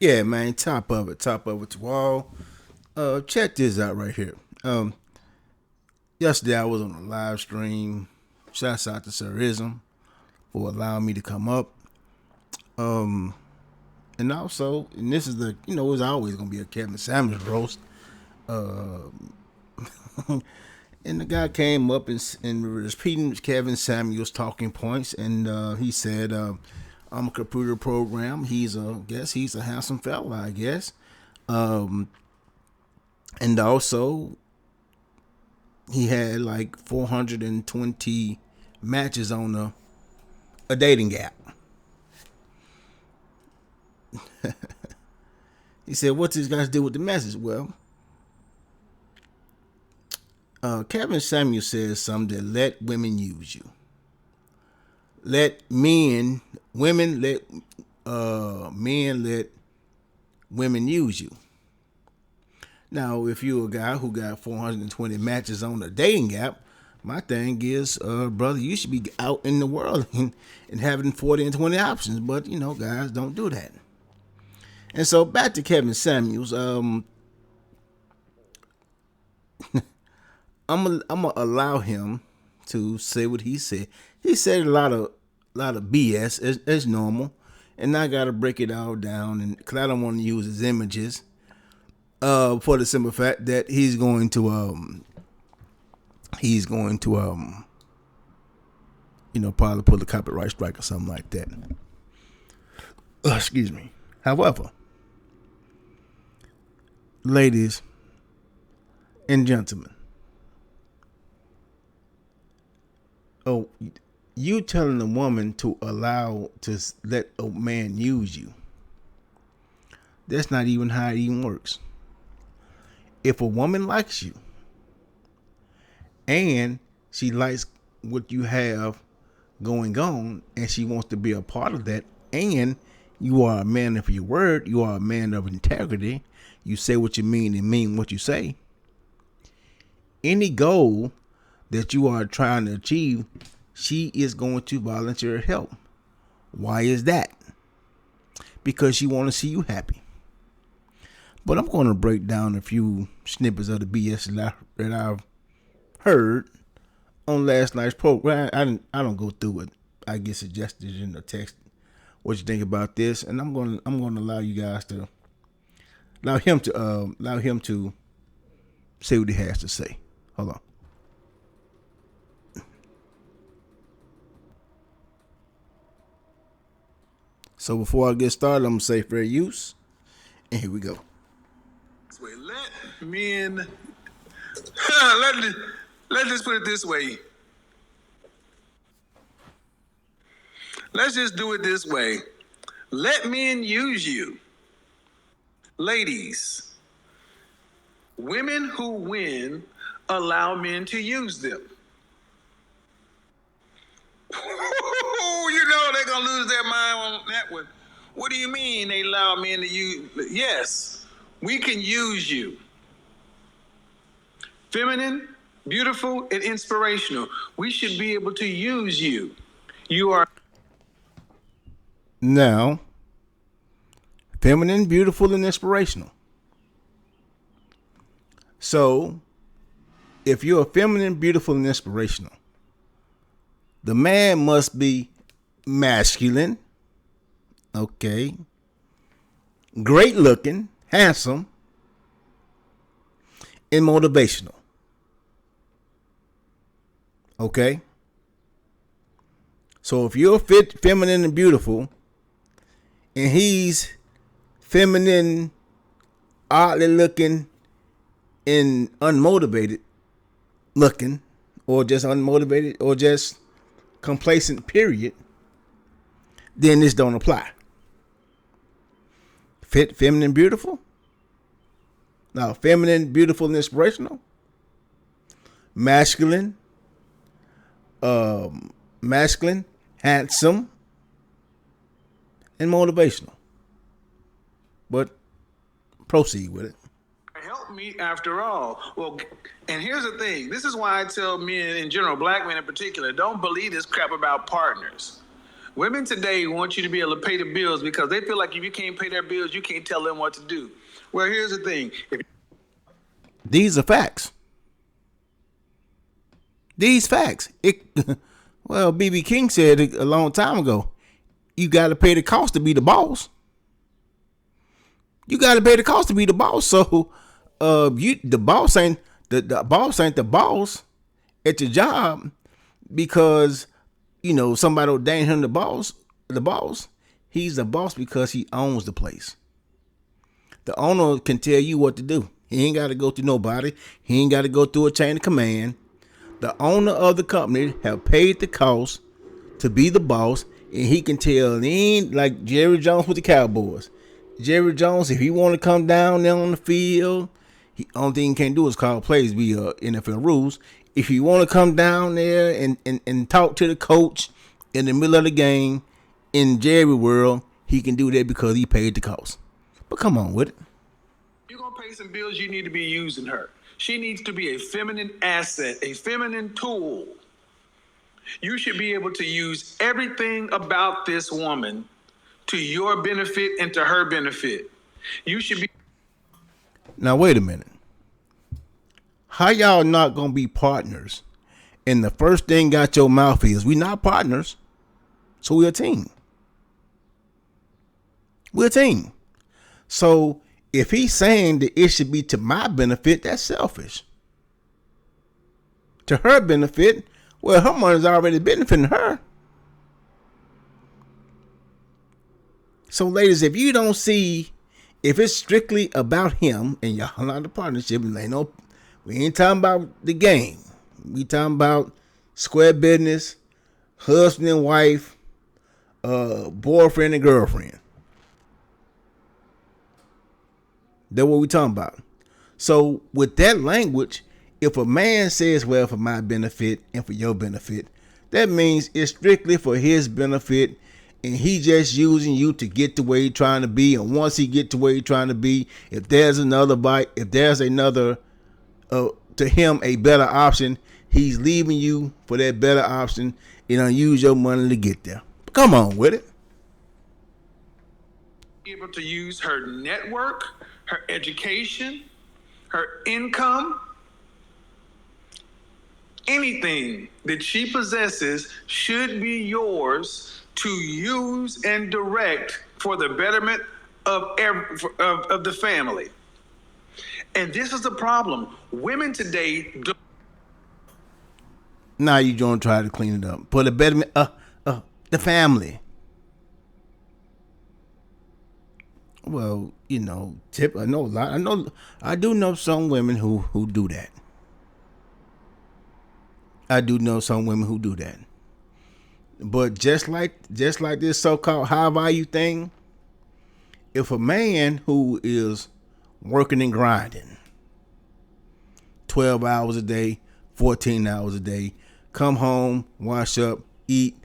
Yeah, man, top of it to all. Check this out right here. Yesterday I was on a live stream. Shouts out to Sir Ism for allowing me to come up. Um, and also, and this is the, it's always gonna be a Kevin Samuels roast. Uh, and the guy came up and was repeating Kevin Samuels' talking points, and he said, "I'm a computer program." He's a handsome fella, I guess. Um, and also he had like 420 matches on a dating app. He said, "What's this got to do with the message?" Well, Kevin Samuel says something that let women use you. Let men, women let women use you. Now, if you're a guy who got 420 matches on a dating app, my thing is, brother, you should be out in the world and having 40 and 20 options. But, guys don't do that. And so back to Kevin Samuels. I'm gonna allow him to say what he said. He said a lot of BS as normal, and I gotta break it all down, and because I don't want to use his images, for the simple fact that he's going to probably pull a copyright strike or something like that. Excuse me. However, ladies and gentlemen, oh, you telling a woman to let a man use you. That's not even how it even works. If a woman likes you and she likes what you have going on and she wants to be a part of that, and you are a man of your word, you are a man of integrity, you say what you mean and mean what you say, any goal that you are trying to achieve, she is going to volunteer help. Why is that? Because she want to see you happy. But I'm going to break down a few snippets of the BS that I've heard on last night's program. I don't go through it. I get suggested in the text what you think about this, and I'm going to allow you guys to allow him to say what he has to say. Hold on. So before I get started, I'm gonna say fair use, and here we go. Let men let let's just put it this way. Let's just do it this way. Let men use you. Ladies, women who win allow men to use them. They're gonna lose their mind on that one. What do you mean they allow men to use? Yes, we can use you. Feminine, beautiful, and inspirational. We should be able to use you. You are Now, feminine, beautiful, and inspirational. So, if you're feminine, beautiful, and inspirational, the man must be masculine, okay, great looking, handsome, and motivational, okay? So if you're feminine and beautiful, and he's feminine, oddly looking, and unmotivated looking, or just unmotivated, or just complacent, period, then this don't apply. Feminine, beautiful. Now, feminine, beautiful, and inspirational. Masculine, masculine, handsome, and motivational. But proceed with it. help me after all. Well, and here's the thing. This is why I tell men in general, black men in particular, don't believe this crap about partners. Women today want you to be able to pay the bills because they feel like if you can't pay their bills, you can't tell them what to do. Well, here's the thing. These are facts. These facts. Well, B.B. King said it a long time ago. You got to pay the cost to be the boss. You got to pay the cost to be the boss. So, the boss ain't the boss ain't the boss at your job because somebody ordained him the boss. The boss, he's the boss because he owns the place. The owner can tell you what to do. He ain't got to go through nobody. He ain't got to go through a chain of command. The owner of the company have paid the cost to be the boss, and he can tell. He ain't like Jerry Jones with the Cowboys. Jerry Jones, if he want to come down there on the field, only thing he can't do is call plays via NFL rules. If you want to come down there and talk to the coach in the middle of the game in Jerry world, he can do that because he paid the cost. But come on with it. You're going to pay some bills, you need to be using her. She needs to be a feminine asset, a feminine tool. You should be able to use everything about this woman to your benefit and to her benefit. You should be. Now, wait a minute. How y'all not going to be partners? And the first thing out your mouth is, we not partners, so we're a team. We're a team. So if he's saying that it should be to my benefit, that's selfish. To her benefit, well, her money's already benefiting her. So, ladies, if you don't see, if it's strictly about him and y'all not a partnership, we ain't talking about the game. We talking about square business, husband and wife, boyfriend and girlfriend. That's what we talking about. So with that language, if a man says, well, for my benefit and for your benefit, that means it's strictly for his benefit, and he just using you to get to where he's trying to be. And once he get to where he's trying to be, if there's another bite, if there's another, to him, a better option, he's leaving you for that better option and use your money to get there. But come on with it. Able to use her network, her education, her income, anything that she possesses should be yours to use and direct for the betterment of the family. And this is the problem. Women today do. Now you don't try to clean it up. For the betterment the family. Well, I know a lot. I do know some women who do that. I do know some women who do that. But just like this so-called high value thing, if a man who is working and grinding 12 hours a day, 14 hours a day, come home, wash up, eat,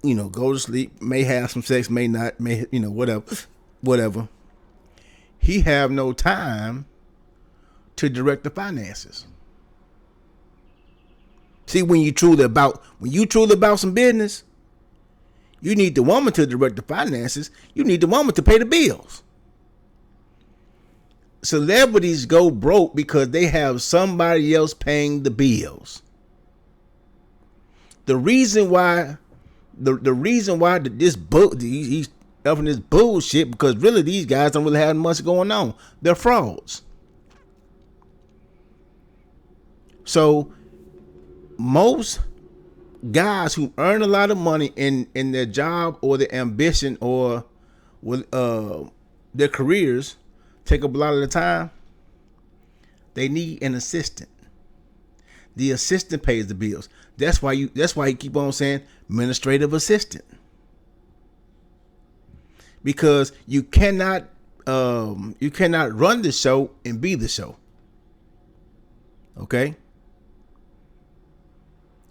go to sleep, may have some sex, may not, whatever. He have no time to direct the finances. See, when you truly about some business, you need the woman to direct the finances. You need the woman to pay the bills. Celebrities go broke because they have somebody else paying the bills. The reason why he's up in this bullshit, because really these guys don't really have much going on. They're frauds. So most guys who earn a lot of money in their job or their ambition or with their careers take up a lot of the time. They need an assistant. The assistant pays the bills. That's why you keep on saying administrative assistant. Because you cannot run the show and be the show. Okay?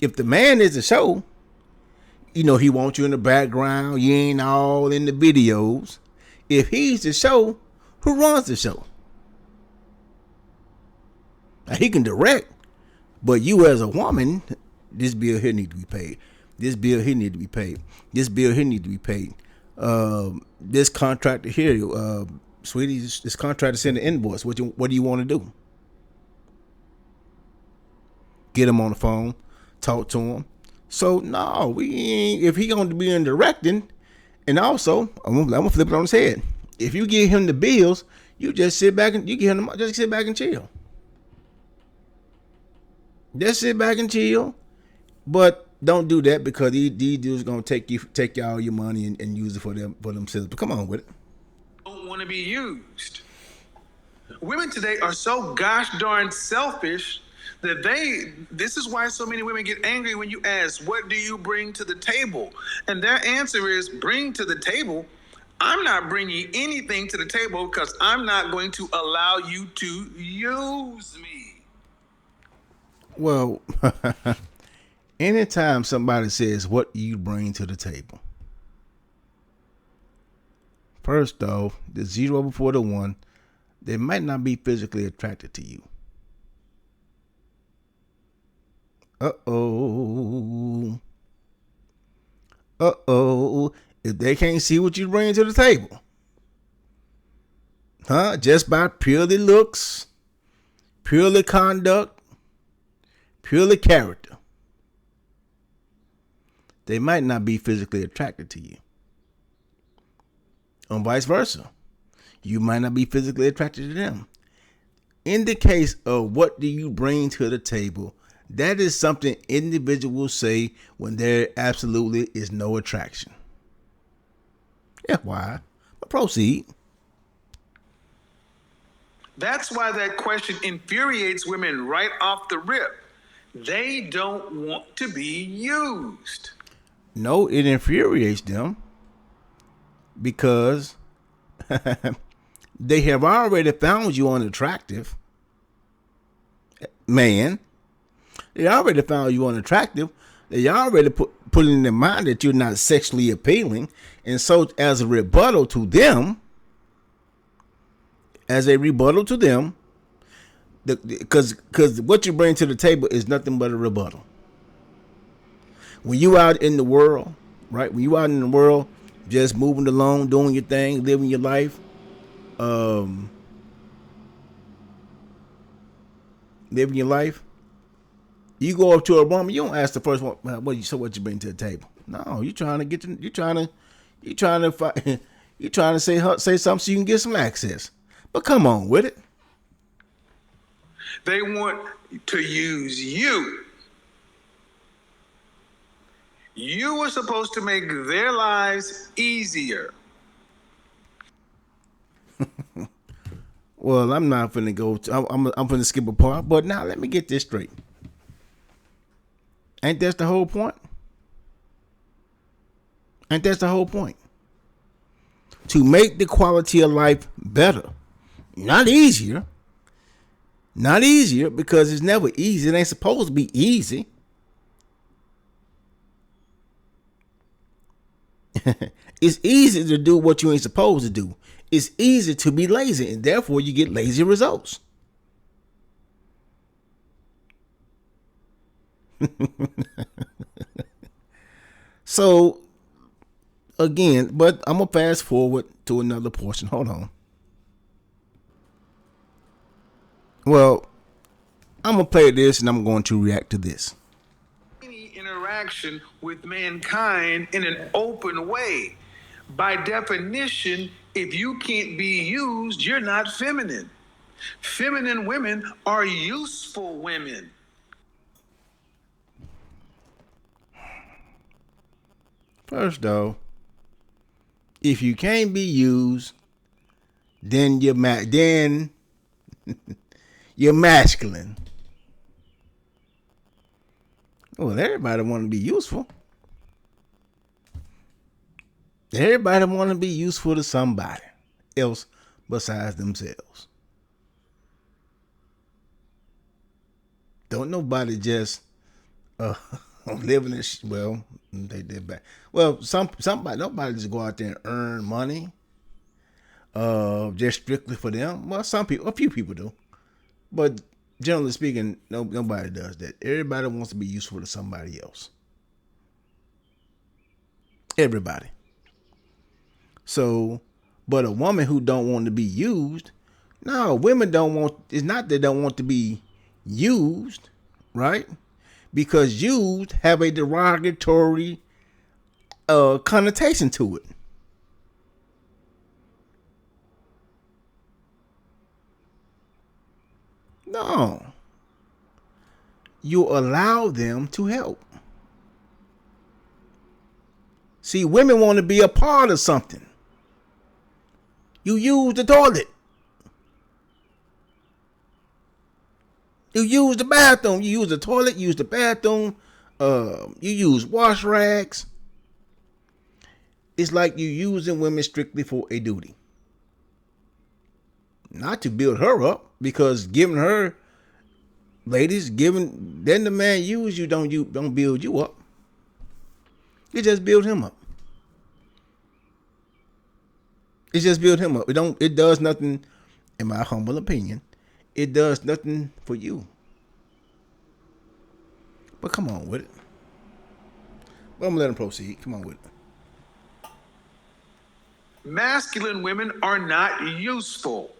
If the man is the show, he wants you in the background, you ain't all in the videos. If he's the show, who runs the show? Now, he can direct, but you as a woman, this bill here needs to be paid. This bill here need to be paid. This bill here need to be paid. This contractor here, sweetie, this contractor send an invoice. What do you want to do? Get him on the phone, talk to him. So no, we ain't, if he gonna be in directing, and also I'm gonna flip it on his head. If you give him the bills, you just sit back and just sit back and chill. Just sit back and chill, but don't do that because these dudes gonna take all your money and use it for themselves. But come on with it. Don't want to be used. Women today are so gosh darn selfish that this is why so many women get angry when you ask, what do you bring to the table? And their answer is, bring to the table. I'm not bringing anything to the table because I'm not going to allow you to use me. Well, anytime somebody says, what do you bring to the table? First off, the 0 before the 1, they might not be physically attracted to you. Uh-oh. If they can't see what you bring to the table, just by purely looks, purely conduct, purely character, they might not be physically attracted to you. And vice versa. You might not be physically attracted to them. In the case of what do you bring to the table, that is something individuals say when there absolutely is no attraction. FYI, but proceed. That's why that question infuriates women right off the rip. They don't want to be used. No, it infuriates them because they have already found you unattractive. Man, they already found you unattractive. They already put in their mind that you're not sexually appealing. And so as a rebuttal to them, because what you bring to the table is nothing but a rebuttal. When you out in the world, right? When you out in the world, just moving along, doing your thing, living your life, you go up to a woman, you don't ask the first one, what you bring to the table? No, you trying to say something so you can get some access. But come on with it. They want to use you. You are supposed to make their lives easier. Well, I'm not finna go. I'm finna skip a part. But now let me get this straight. Ain't that the whole point? To make the quality of life better, not easier. Not easier because it's never easy. It ain't supposed to be easy. It's easy to do what you ain't supposed to do. It's easy to be lazy, and therefore you get lazy results. So, again, but I'm going to fast forward to another portion. Hold on. Well, I'm going to play this and I'm going to react to this. Any interaction with mankind in an open way. By definition, if you can't be used, you're not feminine. Feminine women are useful women. First though, if you can't be used, then you're you're masculine. Well, everybody want to be useful. Everybody want to be useful to somebody else besides themselves. Don't nobody just living in well, they did back. Well, nobody just go out there and earn money. Just strictly for them. Well, a few people do, but generally speaking, nobody does that. Everybody wants to be useful to somebody else. Everybody. So, but a woman who don't want to be used, no, women don't want, it's not they don't want to be used, right? Because used have a derogatory connotation to it. No. You allow them to help. See, women want to be a part of something. You use the toilet. You use the bathroom. You use the toilet, you use the bathroom. You use wash rags. It's like you using women strictly for a duty. Not to build her up, because giving her, ladies, then the man use you don't build you up. You just build him up. It just build him up. It does nothing, in my humble opinion. It does nothing for you. But come on with it. But I'm gonna let him proceed. Come on with it. Masculine women are not useful.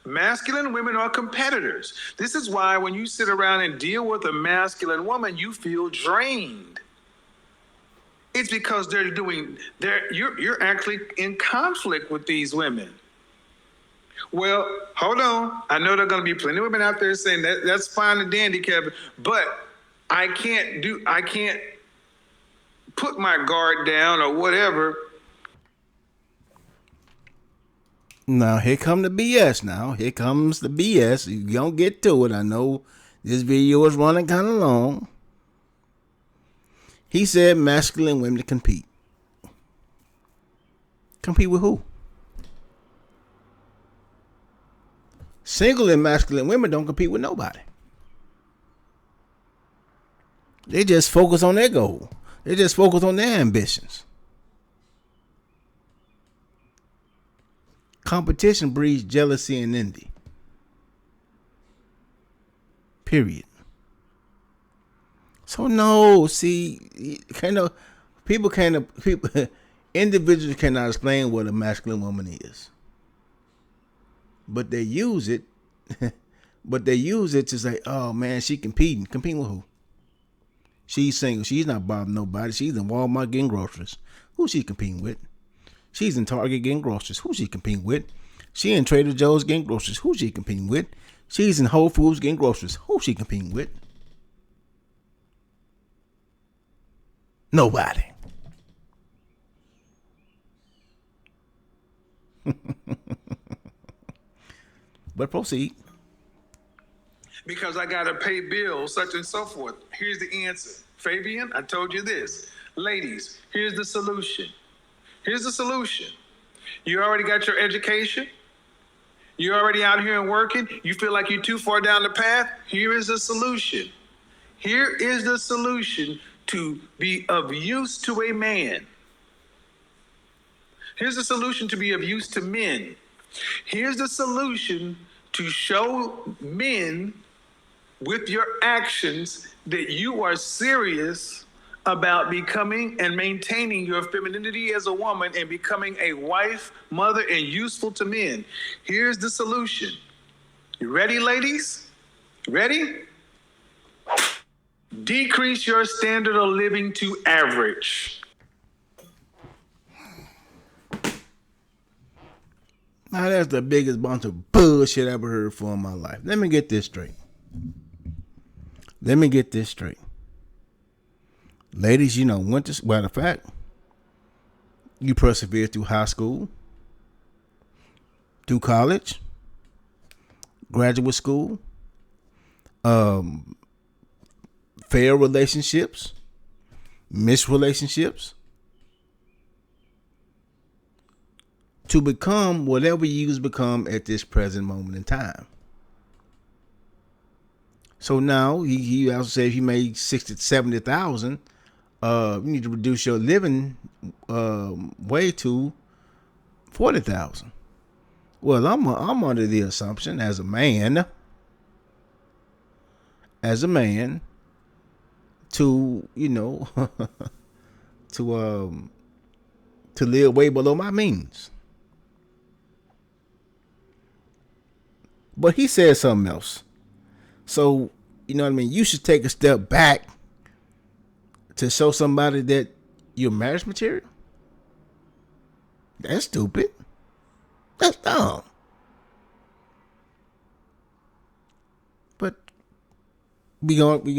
Masculine women are competitors. This is why when you sit around and deal with a masculine woman, you feel drained. It's because you're actually in conflict with these women. Well, hold on. I know there are going to be plenty of women out there saying that's fine and dandy, Kevin, but I can't put my guard down or whatever. Now, here come the BS now. Here comes the BS. You don't get to it. I know this video is running kind of long. He said masculine women compete. Compete with who? Single and masculine women don't compete with nobody. They just focus on their goal. They just focus on their ambitions. Competition breeds jealousy and envy. Period. So no, see, individuals cannot explain what a masculine woman is. But they use it. But they use it to say, oh man, she competing. Competing with who? She's single. She's not bothering nobody. She's in Walmart getting groceries. Who's she competing with? She's in Target getting groceries. Who's she competing with? She in Trader Joe's getting groceries. Who's she competing with? She's in Whole Foods getting groceries. Who's she competing with? Nobody. But proceed. Because I got to pay bills, such and so forth. Here's the answer. Fabian, I told you this. Ladies, here's the solution. Here's the solution. You already got your education. You're already out here and working. You feel like you're too far down the path. Here is the solution. Here is the solution to be of use to a man. Here's the solution to be of use to men. Here's the solution to show men with your actions that you are serious about becoming and maintaining your femininity as a woman and becoming a wife, mother, and useful to men. Here's the solution. You ready, ladies? Ready? Decrease your standard of living to average. Now that's the biggest bunch of bullshit I ever heard for in my life. Let me get this straight. Ladies, went to, matter of fact, you persevered through high school, through college, graduate school, fair relationships, missed relationships, to become whatever you become at this present moment in time. So now he also said if you made 60,000 to 70,000, you need to reduce your living way to 40,000. Well, I'm under the assumption as a man to to live way below my means. But he said something else. So, you know what I mean? You should take a step back to show somebody that you're marriage material. That's stupid. That's dumb. But we probably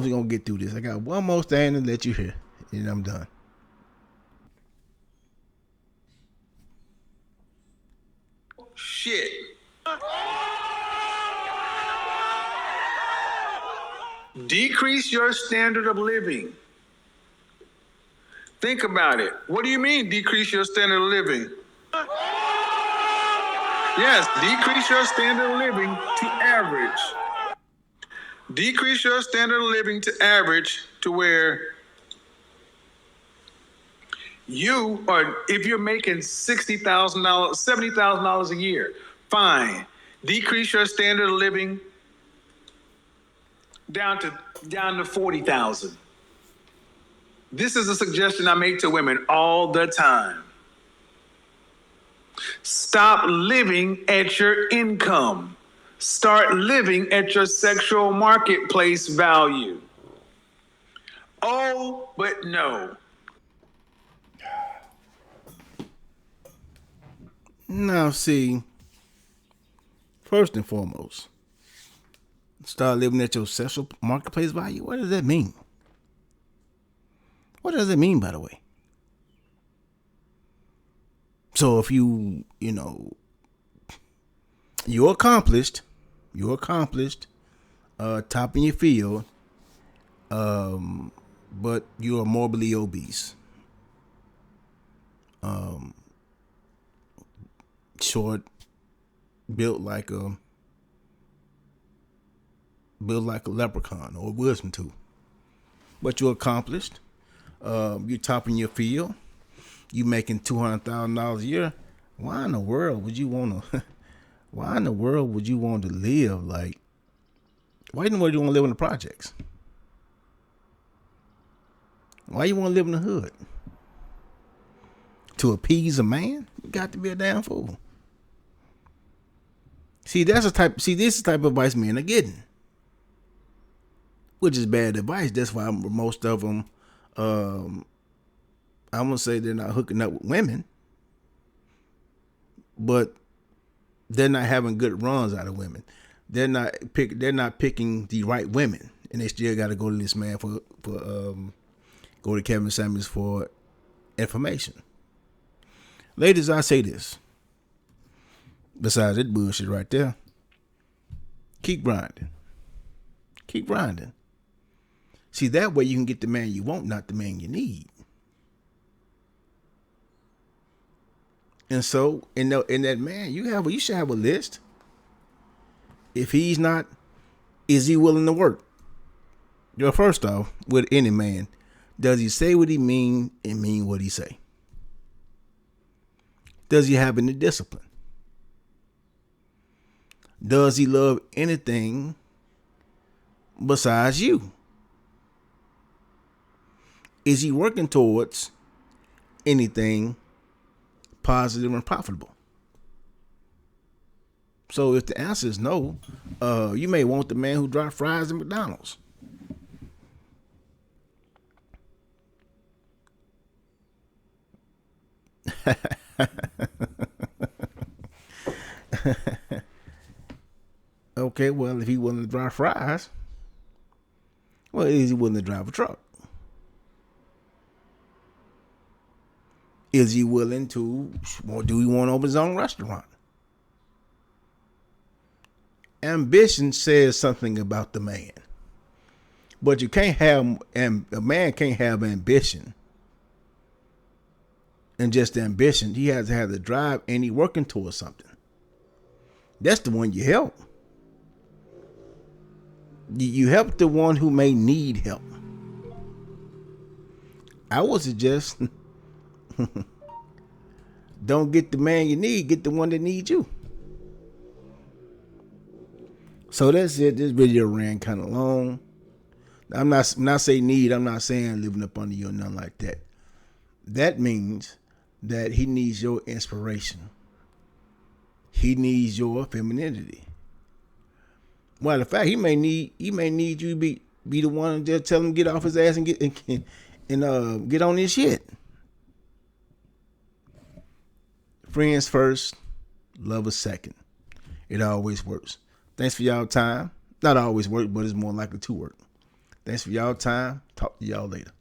gonna get through this. I got one more thing to let you hear, and I'm done. Shit. Decrease your standard of living. Think about it. What do you mean, decrease your standard of living? Yes, decrease your standard of living to average. Decrease your standard of living to average to where you are, if you're making $60,000, $70,000 a year, fine. Decrease your standard of living down to 40,000. This is a suggestion I make to women all the time. Stop living at your income. Start living at your sexual marketplace value. Oh, but no. Now, see, first and foremost, start living at your sexual marketplace value. What does that mean? What does it mean, by the way? So if you're accomplished, top in your field, but you're morbidly obese, short, built like a leprechaun or a wisdom tooth, but you're accomplished. You're top in your field. You making $200,000 a year. Why in the world would you want to? Why in the world would you want to live like? Why in the world do you want to live in the projects? Why you want to live in the hood? To appease a man? You got to be a damn fool. See, this is the type of advice men are getting, which is bad advice. That's why most of them, I'm gonna say they're not hooking up with women, but they're not having good runs out of women. They're not picking the right women, and they still got to go to this man go to Kevin Samuels for information. Ladies, I say this. Besides that bullshit right there, keep grinding. Keep grinding. See, that way you can get the man you want, not the man you need. And so, in that man, you should have a list. If he's not, is he willing to work? Well, first off, with any man, does he say what he mean and mean what he say? Does he have any discipline? Does he love anything besides you? Is he working towards anything positive and profitable? So if the answer is no, you may want the man who dropped fries at McDonald's. Okay, well, if he willing to drive fries, well, is he willing to drive a truck? Is he willing to, or do he want to open his own restaurant? Ambition says something about the man. But you can't have, and a man can't have ambition and just ambition. He has to have the drive and he working towards something. That's the one you help. You help the one who may need help. I would suggest don't get the man you need, get the one that needs you. So that's it. This video ran kind of long. I'm not when I say need, I'm not saying living up under you or nothing like that. That means that he needs your inspiration. He needs your femininity. Well, the fact he may need you to be the one to just tell him get off his ass and get on his shit. Friends first, lovers second. It always works. Thanks for y'all time. Not always work, but it's more likely to work. Thanks for y'all time. Talk to y'all later.